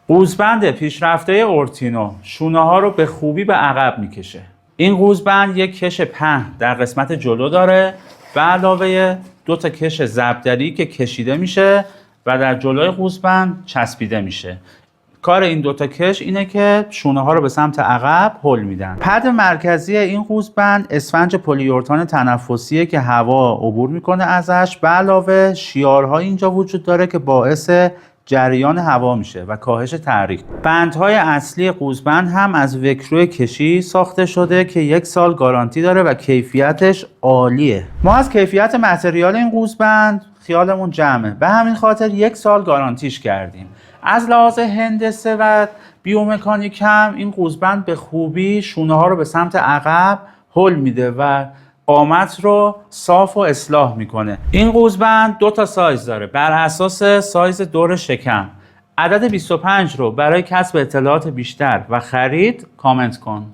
قوزبند پیشرفته اورتینو شونه ها رو به خوبی به عقب میکشه. این قوزبند یک کش پهن در قسمت جلو داره به علاوه 2 تا کش ضربدری که کشیده میشه و در جلوی قوزبند چسبیده میشه. کار این 2 تا کش اینه که شونه ها رو به سمت عقب هل میدن. پد مرکزی این قوزبند اسفنج پلیورتان تنفسیه که هوا عبور میکنه ازش. به علاوه شیارها اینجا وجود داره که باعث جریان هوا میشه و کاهش تحریک. بندهای اصلی قوزبند هم از وکرو کشی ساخته شده که 1 سال گارانتی داره و کیفیتش عالیه. ما از کیفیت متریال این قوزبند خیالمون جمعه، به همین خاطر 1 سال گارانتیش کردیم. از لحاظ هندسه و بیومکانیک هم این قوزبند به خوبی شونه ها رو به سمت عقب هل میده و قامت رو صاف و اصلاح میکنه. این قوزبند 2 تا سایز داره بر اساس سایز دور شکم. عدد 25 رو برای کسب اطلاعات بیشتر و خرید کامنت کن.